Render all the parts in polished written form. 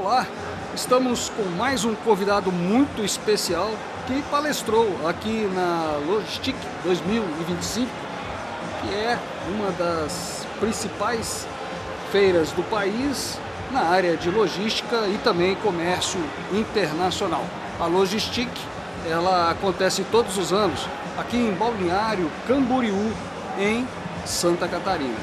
Olá, estamos com mais um convidado muito especial que palestrou aqui na Logistic 2025, que é uma das principais feiras do país na área de logística e também comércio internacional. A Logistic, ela acontece todos os anos aqui em Balneário Camboriú, em Santa Catarina.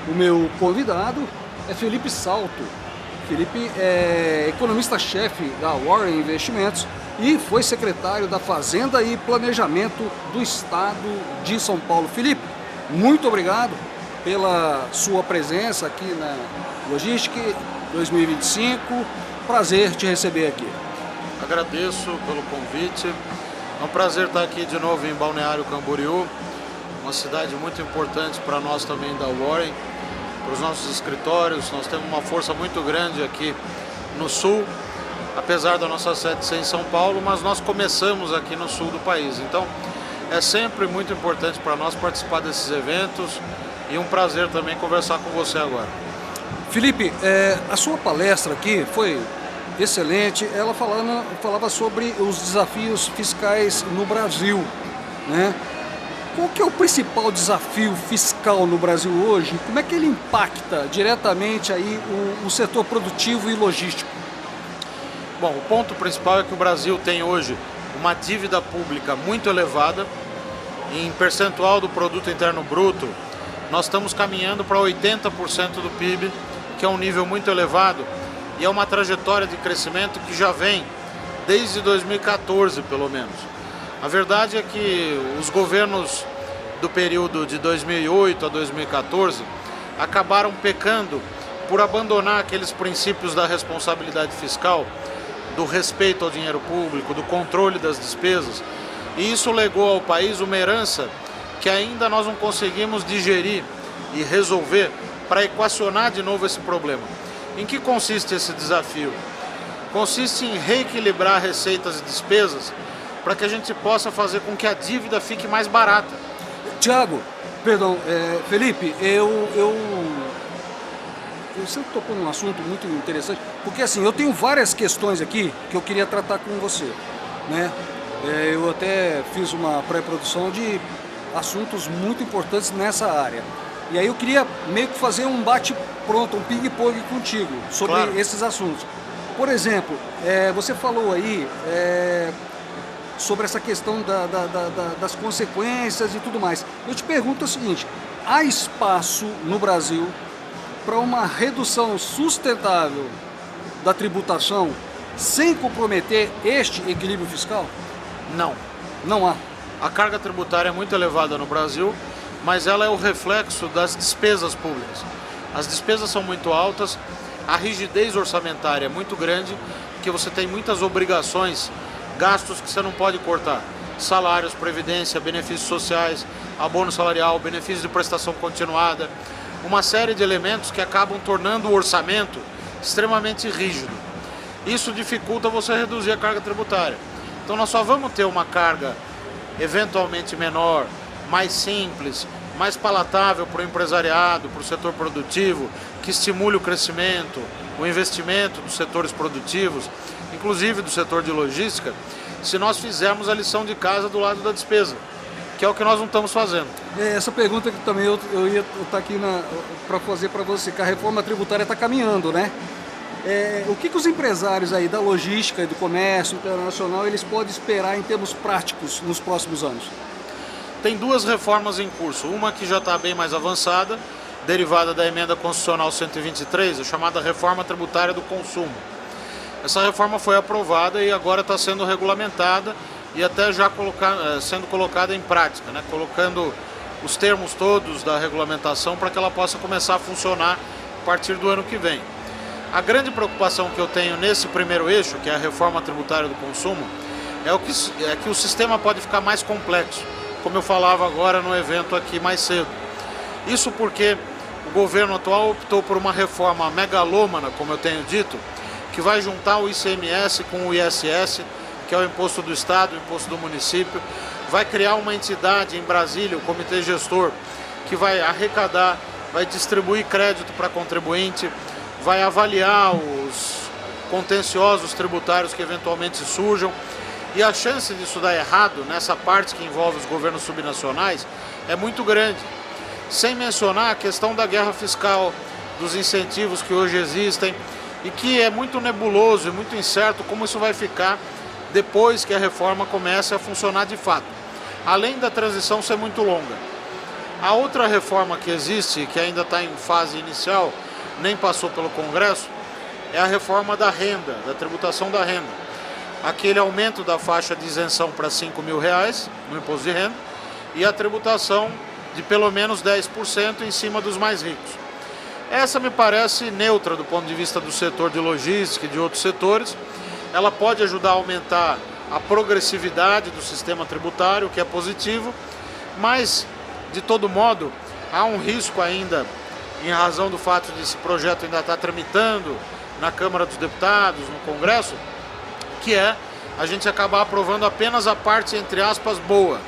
O meu convidado é Felipe Salto. Felipe é economista-chefe da Warren Investimentos e foi secretário da Fazenda e Planejamento do Estado de São Paulo. Felipe, muito obrigado pela sua presença aqui na Logistic 2025. Prazer te receber aqui. Agradeço pelo convite. É um prazer estar aqui de novo em Balneário Camboriú, uma cidade muito importante para nós também da Warren, para os nossos escritórios. Nós temos uma força muito grande aqui no sul, apesar da nossa sede ser em São Paulo, mas nós começamos aqui no sul do país. Então é sempre muito importante para nós participar desses eventos e um prazer também conversar com você agora. Felipe, a sua palestra aqui foi excelente. Ela falava sobre os desafios fiscais no Brasil, né? Qual que é o principal desafio fiscal no Brasil hoje? Como é que ele impacta diretamente aí o setor produtivo e logístico? Bom, o ponto principal é que o Brasil tem hoje uma dívida pública muito elevada. Em percentual do produto interno bruto, nós estamos caminhando para 80% do PIB, que é um nível muito elevado, e é uma trajetória de crescimento que já vem desde 2014, pelo menos. A verdade é que os governos do período de 2008 a 2014 acabaram pecando por abandonar aqueles princípios da responsabilidade fiscal, do respeito ao dinheiro público, do controle das despesas, e isso legou ao país uma herança que ainda nós não conseguimos digerir e resolver para equacionar de novo esse problema. Em que consiste esse desafio? Consiste em reequilibrar receitas e despesas para que a gente possa fazer com que a dívida fique mais barata. Felipe, você tocou num assunto muito interessante, porque assim, eu tenho várias questões aqui que eu queria tratar com você, né? Eu até fiz uma pré-produção de assuntos muito importantes nessa área. E aí eu queria meio que fazer um bate-pronto, um ping-pong contigo sobre esses assuntos. Por exemplo, você falou aí sobre essa questão das consequências e tudo mais. Eu te pergunto o seguinte: há espaço no Brasil para uma redução sustentável da tributação sem comprometer este equilíbrio fiscal? Não. Não há. A carga tributária é muito elevada no Brasil, mas ela é o reflexo das despesas públicas. As despesas são muito altas, a rigidez orçamentária é muito grande, porque você tem muitas obrigações, gastos que você não pode cortar. Salários, previdência, benefícios sociais, abono salarial, benefícios de prestação continuada, uma série de elementos que acabam tornando o orçamento extremamente rígido. Isso dificulta você reduzir a carga tributária. Então nós só vamos ter uma carga eventualmente menor, mais simples, mais palatável para o empresariado, para o setor produtivo, que estimule o crescimento, o investimento dos setores produtivos, inclusive do setor de logística, se nós fizermos a lição de casa do lado da despesa, que é o que nós não estamos fazendo. Essa pergunta que também eu ia estar aqui para fazer para você, que a reforma tributária está caminhando, né? O que os empresários aí da logística e do comércio internacional eles podem esperar em termos práticos nos próximos anos? Tem duas reformas em curso, uma que já está bem mais avançada, derivada da emenda constitucional 123, a chamada reforma tributária do consumo. Essa reforma foi aprovada e agora está sendo regulamentada e até já sendo colocada em prática, né? Colocando os termos todos da regulamentação para que ela possa começar a funcionar a partir do ano que vem. A grande preocupação que eu tenho nesse primeiro eixo, que é a reforma tributária do consumo, é que o sistema pode ficar mais complexo, como eu falava agora no evento aqui mais cedo. Isso porque o governo atual optou por uma reforma megalômana, como eu tenho dito, que vai juntar o ICMS com o ISS, que é o imposto do Estado, o imposto do município, vai criar uma entidade em Brasília, o Comitê Gestor, que vai arrecadar, vai distribuir crédito para contribuinte, vai avaliar contenciosos tributários que eventualmente surjam. E a chance disso dar errado nessa parte que envolve os governos subnacionais é muito grande. Sem mencionar a questão da guerra fiscal, dos incentivos que hoje existem e que é muito nebuloso e muito incerto como isso vai ficar depois que a reforma comece a funcionar de fato, além da transição ser muito longa. A outra reforma que existe, que ainda está em fase inicial, nem passou pelo Congresso, é a reforma da renda, da tributação da renda. Aquele aumento da faixa de isenção para R$5.000 no imposto de renda e a tributação de pelo menos 10% em cima dos mais ricos. Essa me parece neutra do ponto de vista do setor de logística e de outros setores. Ela pode ajudar a aumentar a progressividade do sistema tributário, o que é positivo, mas, de todo modo, há um risco ainda, em razão do fato de esse projeto ainda estar tramitando na Câmara dos Deputados, no Congresso, que é a gente acabar aprovando apenas a parte, entre aspas, boa,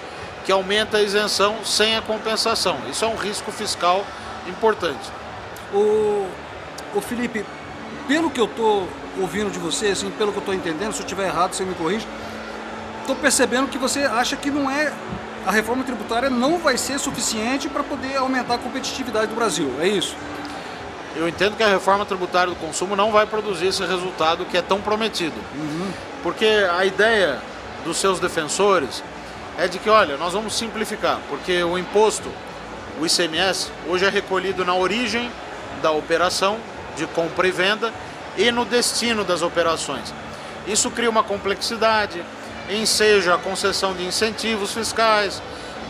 que aumenta a isenção sem a compensação. Isso é um risco fiscal importante. O Felipe, pelo que eu estou ouvindo de você, assim, pelo que eu estou entendendo, se eu estiver errado, você me corrige, estou percebendo que você acha que não é, a reforma tributária não vai ser suficiente para poder aumentar a competitividade do Brasil, é isso? Eu entendo que a reforma tributária do consumo não vai produzir esse resultado que é tão prometido. Porque a ideia dos seus defensores é de que, olha, nós vamos simplificar, porque o imposto, o ICMS, hoje é recolhido na origem da operação de compra e venda e no destino das operações. Isso cria uma complexidade, enseja a concessão de incentivos fiscais,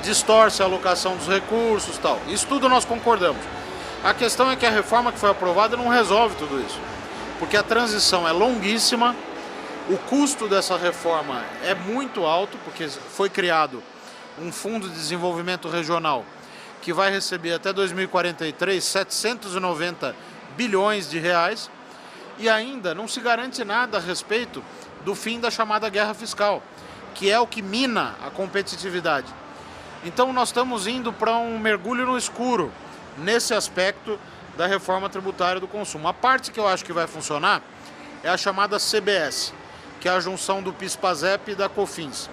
distorce a alocação dos recursos, tal. Isso tudo nós concordamos. A questão é que a reforma que foi aprovada não resolve tudo isso, porque a transição é longuíssima, o custo dessa reforma é muito alto, porque foi criado um fundo de desenvolvimento regional que vai receber até 2043 790 bilhões de reais e ainda não se garante nada a respeito do fim da chamada guerra fiscal, que é o que mina a competitividade. Então nós estamos indo para um mergulho no escuro nesse aspecto da reforma tributária do consumo. A parte que eu acho que vai funcionar é a chamada CBS, que é a junção do PIS/PASEP e da COFINS.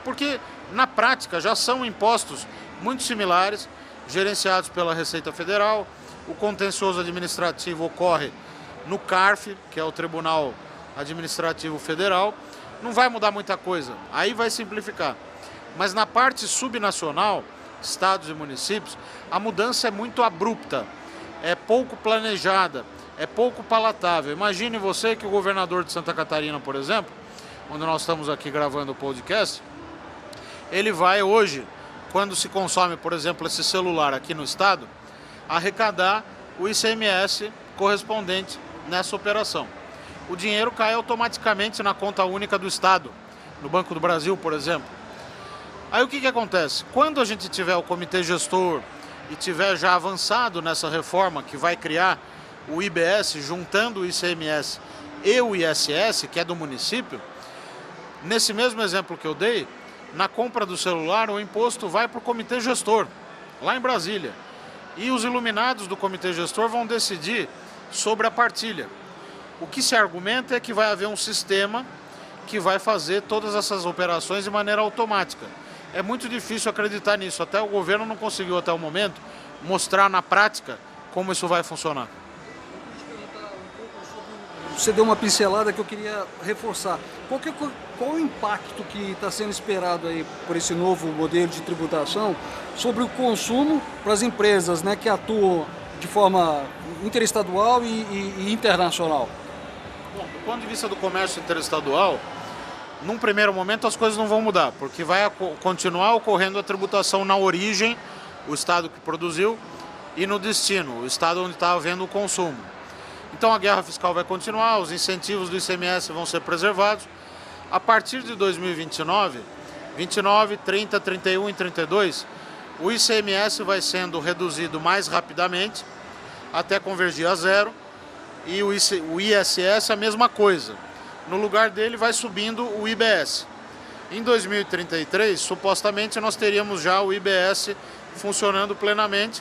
Porque, na prática, já são impostos muito similares, gerenciados pela Receita Federal. O contencioso administrativo ocorre no CARF, que é o Tribunal Administrativo Federal. Não vai mudar muita coisa, aí vai simplificar. Mas na parte subnacional, estados e municípios, a mudança é muito abrupta, é pouco planejada, é pouco palatável. Imagine você que o governador de Santa Catarina, por exemplo, onde nós estamos aqui gravando o podcast, ele vai hoje, quando se consome, por exemplo, esse celular aqui no estado, arrecadar o ICMS correspondente nessa operação. O dinheiro cai automaticamente na conta única do estado, no Banco do Brasil, por exemplo. Aí o que acontece? Quando a gente tiver o comitê gestor e tiver já avançado nessa reforma que vai criar o IBS, juntando o ICMS e o ISS, que é do município, nesse mesmo exemplo que eu dei, na compra do celular o imposto vai para o comitê gestor, lá em Brasília. E os iluminados do comitê gestor vão decidir sobre a partilha. O que se argumenta é que vai haver um sistema que vai fazer todas essas operações de maneira automática. É muito difícil acreditar nisso, até o governo não conseguiu até o momento mostrar na prática como isso vai funcionar. Você deu uma pincelada que eu queria reforçar. Qual o impacto que está sendo esperado aí por esse novo modelo de tributação sobre o consumo para as empresas, né, que atuam de forma interestadual e internacional? Bom, do ponto de vista do comércio interestadual, num primeiro momento as coisas não vão mudar, porque vai continuar ocorrendo a tributação na origem, o estado que produziu, e no destino, o estado onde está havendo o consumo. Então a guerra fiscal vai continuar, os incentivos do ICMS vão ser preservados. A partir de 2029, 29, 30, 31 e 32, o ICMS vai sendo reduzido mais rapidamente, até convergir a zero, e o ISS a mesma coisa. No lugar dele vai subindo o IBS. Em 2033, supostamente, nós teríamos já o IBS funcionando plenamente,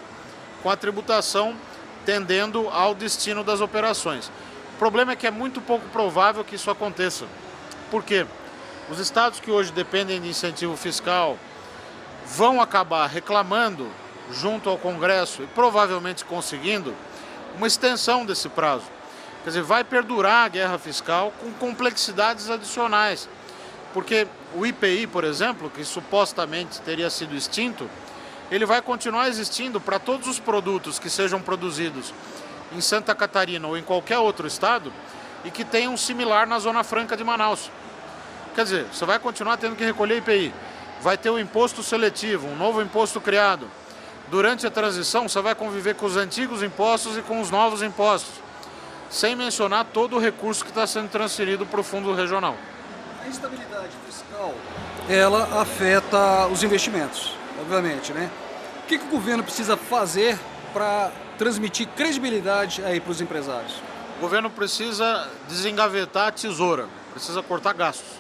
com a tributação tendendo ao destino das operações. problema é que é muito pouco provável que isso aconteça. Por quê? Os estados que hoje dependem de incentivo fiscal vão acabar reclamando junto ao Congresso e provavelmente conseguindo uma extensão desse prazo. Quer dizer, vai perdurar a guerra fiscal com complexidades adicionais. Porque o IPI, por exemplo, que supostamente teria sido extinto, ele vai continuar existindo para todos os produtos que sejam produzidos em Santa Catarina ou em qualquer outro estado e que tenham um similar na Zona Franca de Manaus. Quer dizer, você vai continuar tendo que recolher IPI, vai ter o imposto seletivo, um novo imposto criado. Durante a transição, você vai conviver com os antigos impostos e com os novos impostos, sem mencionar todo o recurso que está sendo transferido para o fundo regional. A instabilidade fiscal, ela afeta os investimentos, obviamente, né? O que o governo precisa fazer para transmitir credibilidade aí para os empresários? O governo precisa desengavetar a tesoura, precisa cortar gastos.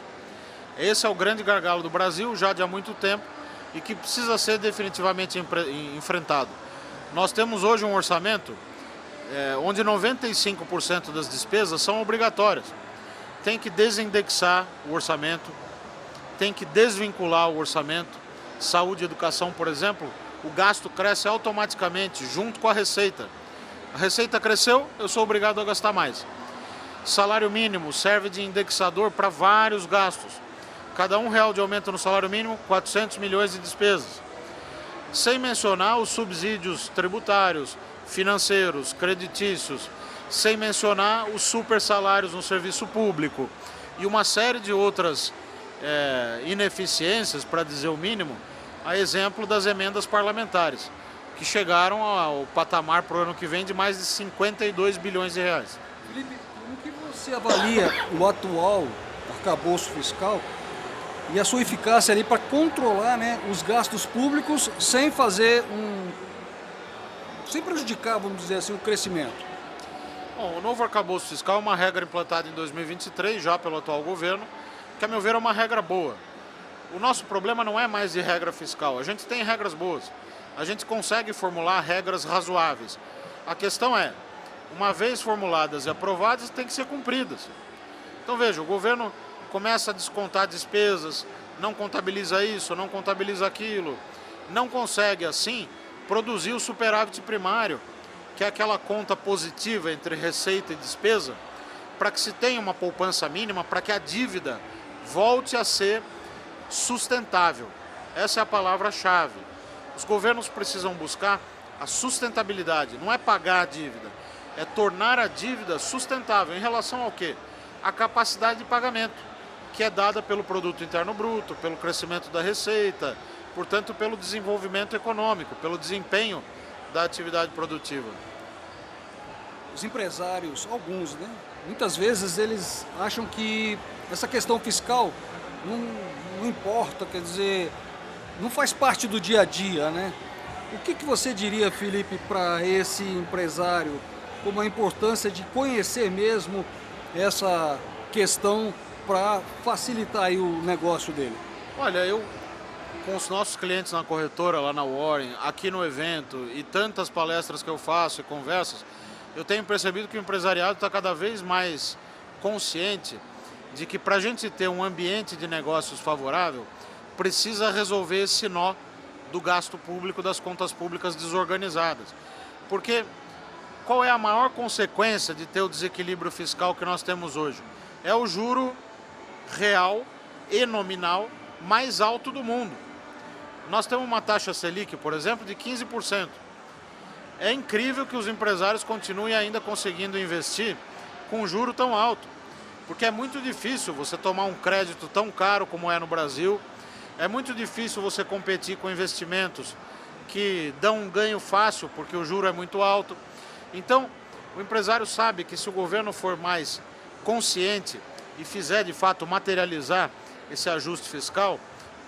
Esse é o grande gargalo do Brasil já de há muito tempo e que precisa ser definitivamente enfrentado. Nós temos hoje um orçamento onde 95% das despesas são obrigatórias. Tem que desindexar o orçamento, tem que desvincular o orçamento. Saúde e educação, por exemplo, o gasto cresce automaticamente junto com a receita. A receita cresceu, eu sou obrigado a gastar mais. Salário mínimo serve de indexador para vários gastos. Cada R$1 de aumento no salário mínimo, 400 milhões de despesas. Sem mencionar os subsídios tributários, financeiros, creditícios, sem mencionar os super salários no serviço público e uma série de outras ineficiências, para dizer o mínimo, a exemplo das emendas parlamentares, que chegaram ao patamar para o ano que vem de mais de 52 bilhões de reais. Felipe, como que você avalia o atual arcabouço fiscal e a sua eficácia ali para controlar, né, os gastos públicos sem sem prejudicar, vamos dizer assim, o crescimento? Bom, o novo arcabouço fiscal é uma regra implantada em 2023 já pelo atual governo, que a meu ver é uma regra boa. O nosso problema não é mais de regra fiscal, a gente tem regras boas, a gente consegue formular regras razoáveis. A questão é, uma vez formuladas e aprovadas, tem que ser cumpridas. Então veja, o governo começa a descontar despesas, não contabiliza isso, não contabiliza aquilo, não consegue assim produzir o superávit primário, que é aquela conta positiva entre receita e despesa, para que se tenha uma poupança mínima, para que a dívida volte a ser sustentável. Essa é a palavra-chave. Os governos precisam buscar a sustentabilidade, não é pagar a dívida, é tornar a dívida sustentável. Em relação ao quê? A capacidade de pagamento, que é dada pelo produto interno bruto, pelo crescimento da receita, portanto pelo desenvolvimento econômico, pelo desempenho da atividade produtiva. Os empresários, alguns, né? Muitas vezes eles acham que essa questão fiscal não importa, quer dizer, não faz parte do dia a dia, né? O que você diria, Felipe, para esse empresário, como a importância de conhecer mesmo essa questão para facilitar aí o negócio dele? Olha, eu com os nossos clientes na corretora, lá na Warren, aqui no evento e tantas palestras que eu faço e conversas, eu tenho percebido que o empresariado está cada vez mais consciente de que para a gente ter um ambiente de negócios favorável, precisa resolver esse nó do gasto público, das contas públicas desorganizadas. Porque qual é a maior consequência de ter o desequilíbrio fiscal que nós temos hoje? É o juro real e nominal mais alto do mundo. Nós temos uma taxa Selic, por exemplo, de 15%. É incrível que os empresários continuem ainda conseguindo investir com um juro tão alto, porque é muito difícil você tomar um crédito tão caro como é no Brasil, é muito difícil você competir com investimentos que dão um ganho fácil, porque o juro é muito alto. Então, o empresário sabe que se o governo for mais consciente e fizer de fato materializar esse ajuste fiscal,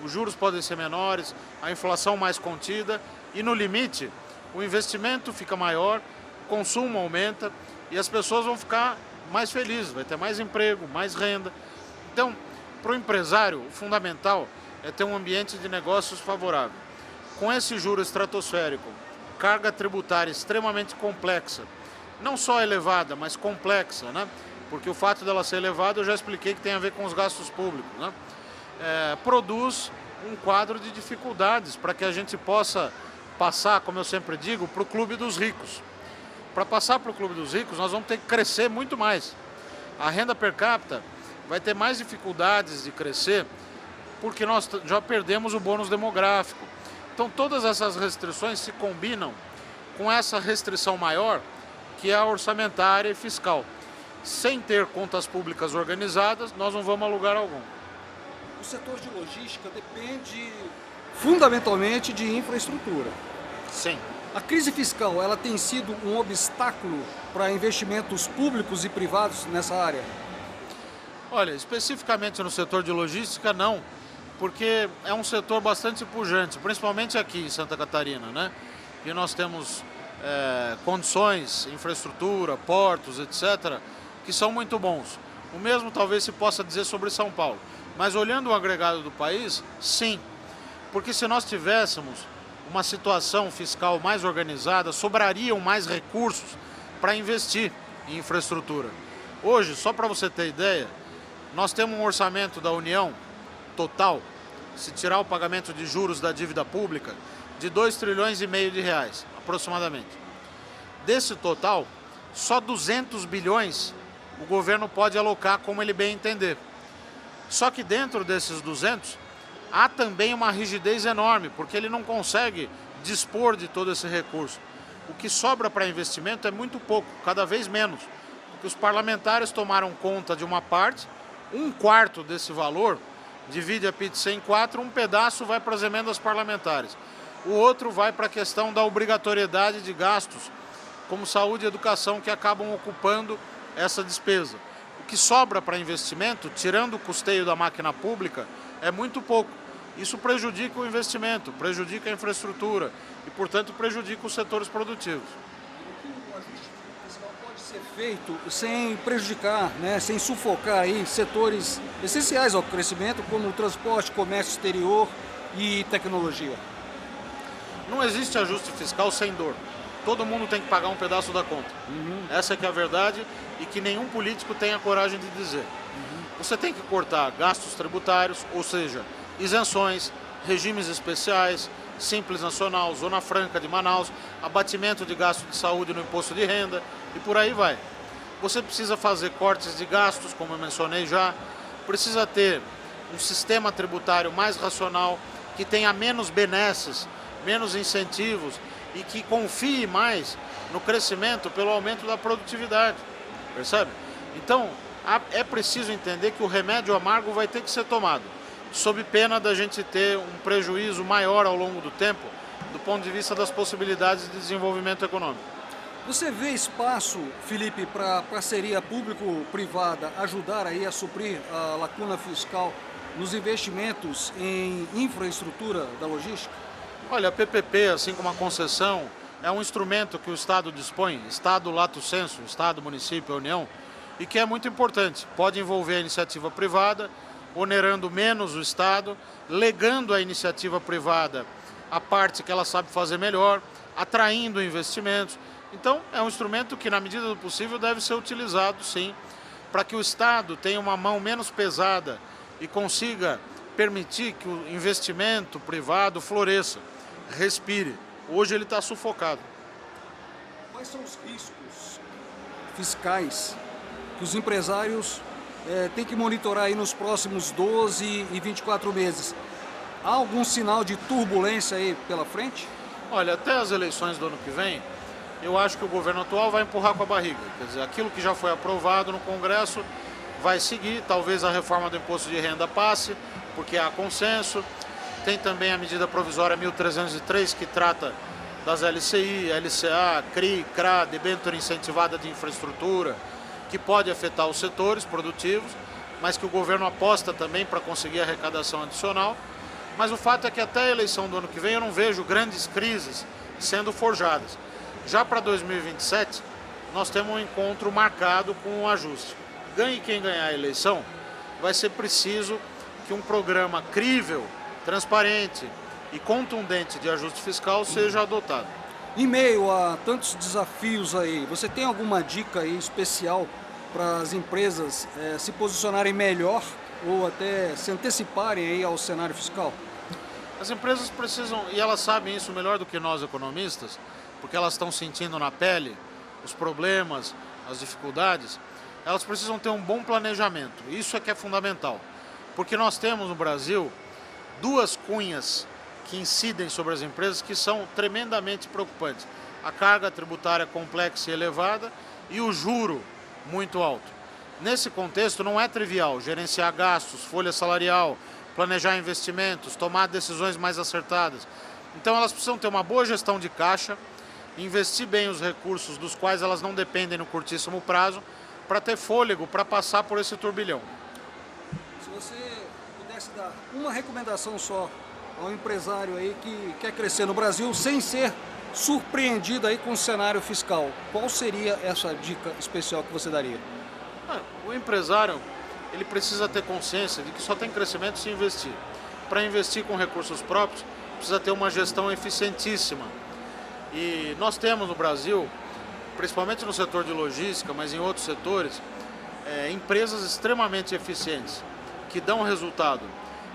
os juros podem ser menores, a inflação mais contida e, no limite, o investimento fica maior, o consumo aumenta e as pessoas vão ficar mais felizes, vai ter mais emprego, mais renda. Então, para o empresário, o fundamental é ter um ambiente de negócios favorável. Com esse juro estratosférico, carga tributária extremamente complexa não só elevada, mas complexa, né? Porque o fato dela ser elevada eu já expliquei que tem a ver com os gastos públicos, né? Produz um quadro de dificuldades para que a gente possa passar, como eu sempre digo, para o clube dos ricos. Para passar para o clube dos ricos, nós vamos ter que crescer muito mais. A renda per capita vai ter mais dificuldades de crescer porque nós já perdemos o bônus demográfico. Então todas essas restrições se combinam com essa restrição maior, que é a orçamentária e fiscal. Sem ter contas públicas organizadas, nós não vamos a lugar algum. O setor de logística depende fundamentalmente de infraestrutura. Sim. A crise fiscal, ela tem sido um obstáculo para investimentos públicos e privados nessa área? Olha, especificamente no setor de logística, não, porque é um setor bastante pujante, principalmente aqui em Santa Catarina, né? E nós temos condições, infraestrutura, portos, etc., que são muito bons. O mesmo talvez se possa dizer sobre São Paulo. Mas olhando o agregado do país, sim. Porque se nós tivéssemos uma situação fiscal mais organizada, sobrariam mais recursos para investir em infraestrutura. Hoje, só para você ter ideia, nós temos um orçamento da União total, se tirar o pagamento de juros da dívida pública, de 2,5 trilhões de reais, aproximadamente. Desse total, só 200 bilhões o governo pode alocar como ele bem entender. Só que dentro desses 200, há também uma rigidez enorme, porque ele não consegue dispor de todo esse recurso. O que sobra para investimento é muito pouco, cada vez menos, porque os parlamentares tomaram conta de uma parte, 1/4 desse valor, divide a pizza em 4, um pedaço vai para as emendas parlamentares. O outro vai para a questão da obrigatoriedade de gastos, como saúde e educação, que acabam ocupando essa despesa. O que sobra para investimento, tirando o custeio da máquina pública, é muito pouco. Isso prejudica o investimento, prejudica a infraestrutura e, portanto, prejudica os setores produtivos. O ajuste fiscal pode ser feito sem prejudicar, né, sem sufocar aí setores essenciais ao crescimento, como o transporte, comércio exterior e tecnologia? Não existe ajuste fiscal sem dor. Todo mundo tem que pagar um pedaço da conta. Essa é que é a verdade e que nenhum político tem a coragem de dizer. Você tem que cortar gastos tributários, ou seja, isenções, regimes especiais, Simples Nacional, Zona Franca de Manaus, abatimento de gasto de saúde no imposto de renda e por aí vai. Você precisa fazer cortes de gastos, como eu mencionei já, precisa ter um sistema tributário mais racional, que tenha menos benesses, menos incentivos e que confie mais no crescimento pelo aumento da produtividade, percebe? Então, é preciso entender que o remédio amargo vai ter que ser tomado, sob pena da gente ter um prejuízo maior ao longo do tempo, do ponto de vista das possibilidades de desenvolvimento econômico. Você vê espaço, Felipe, para parceria público-privada ajudar aí a suprir a lacuna fiscal nos investimentos em infraestrutura da logística? Olha, a PPP, assim como a concessão, é um instrumento que o Estado dispõe, Estado lato sensu, Estado, município, União, e que é muito importante. Pode envolver a iniciativa privada, onerando menos o Estado, legando à iniciativa privada a parte que ela sabe fazer melhor, atraindo investimentos. Então, é um instrumento que, na medida do possível, deve ser utilizado, sim, para que o Estado tenha uma mão menos pesada e consiga permitir que o investimento privado floresça, respire. Hoje ele está sufocado. Quais são os riscos fiscais que os empresários têm que monitorar aí nos próximos 12 e 24 meses? Há algum sinal de turbulência aí pela frente? Olha, até as eleições do ano que vem, eu acho que o governo atual vai empurrar com a barriga. Quer dizer, aquilo que já foi aprovado no Congresso vai seguir, talvez a reforma do imposto de renda passe, porque há consenso. Tem também a medida provisória 1303, que trata das LCI, LCA, CRI, CRA, debênture incentivada de infraestrutura, que pode afetar os setores produtivos, mas que o governo aposta também para conseguir arrecadação adicional. Mas o fato é que até a eleição do ano que vem eu não vejo grandes crises sendo forjadas. Já para 2027, nós temos um encontro marcado com o ajuste. Ganhe quem ganhar a eleição, vai ser preciso que um programa crível, transparente e contundente de ajuste fiscal seja adotado. Em meio a tantos desafios aí, você tem alguma dica aí especial para as empresas se posicionarem melhor ou até se anteciparem aí ao cenário fiscal? As empresas precisam, e elas sabem isso melhor do que nós economistas, porque elas estão sentindo na pele os problemas, as dificuldades, elas precisam ter um bom planejamento. Isso é que é fundamental, porque nós temos no Brasil duas cunhas que incidem sobre as empresas que são tremendamente preocupantes. A carga tributária complexa e elevada e o juro muito alto. Nesse contexto não é trivial gerenciar gastos, folha salarial, planejar investimentos, tomar decisões mais acertadas. Então elas precisam ter uma boa gestão de caixa, investir bem os recursos dos quais elas não dependem no curtíssimo prazo, para ter fôlego para passar por esse turbilhão. Se você pudesse dar uma recomendação só ao empresário aí que quer crescer no Brasil sem ser surpreendido aí com o cenário fiscal, qual seria essa dica especial que você daria? O empresário, ele precisa ter consciência de que só tem crescimento se investir. Para investir com recursos próprios, precisa ter uma gestão eficientíssima. E nós temos no Brasil, principalmente no setor de logística, mas em outros setores, empresas extremamente eficientes, que dão resultado,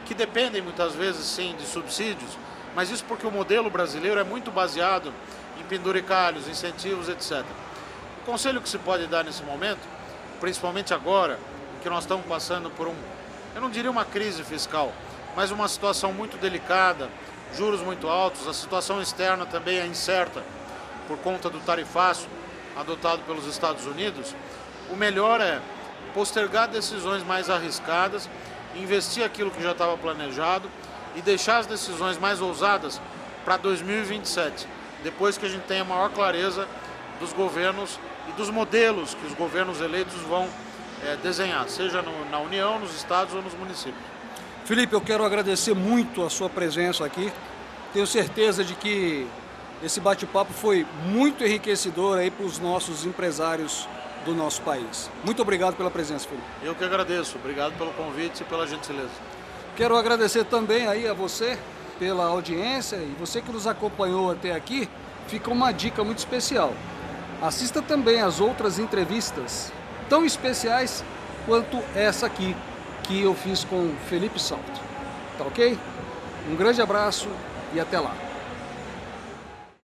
que dependem muitas vezes sim de subsídios, mas isso porque o modelo brasileiro é muito baseado em penduricalhos, incentivos, etc. O conselho que se pode dar nesse momento, principalmente agora, que nós estamos passando por eu não diria uma crise fiscal, mas uma situação muito delicada, juros muito altos, a situação externa também é incerta por conta do tarifaço adotado pelos Estados Unidos, o melhor é postergar decisões mais arriscadas, investir aquilo que já estava planejado e deixar as decisões mais ousadas para 2027, depois que a gente tenha maior clareza dos governos e dos modelos que os governos eleitos vão desenhar, seja na União, nos estados ou nos municípios. Felipe, eu quero agradecer muito a sua presença aqui. Tenho certeza de que esse bate-papo foi muito enriquecedor aí para os nossos empresários do nosso país. Muito obrigado pela presença, Felipe. Eu que agradeço. Obrigado pelo convite e pela gentileza. Quero agradecer também aí a você pela audiência e você que nos acompanhou até aqui. Fica uma dica muito especial. Assista também as outras entrevistas tão especiais quanto essa aqui que eu fiz com Felipe Salto. Tá ok? Um grande abraço e até lá.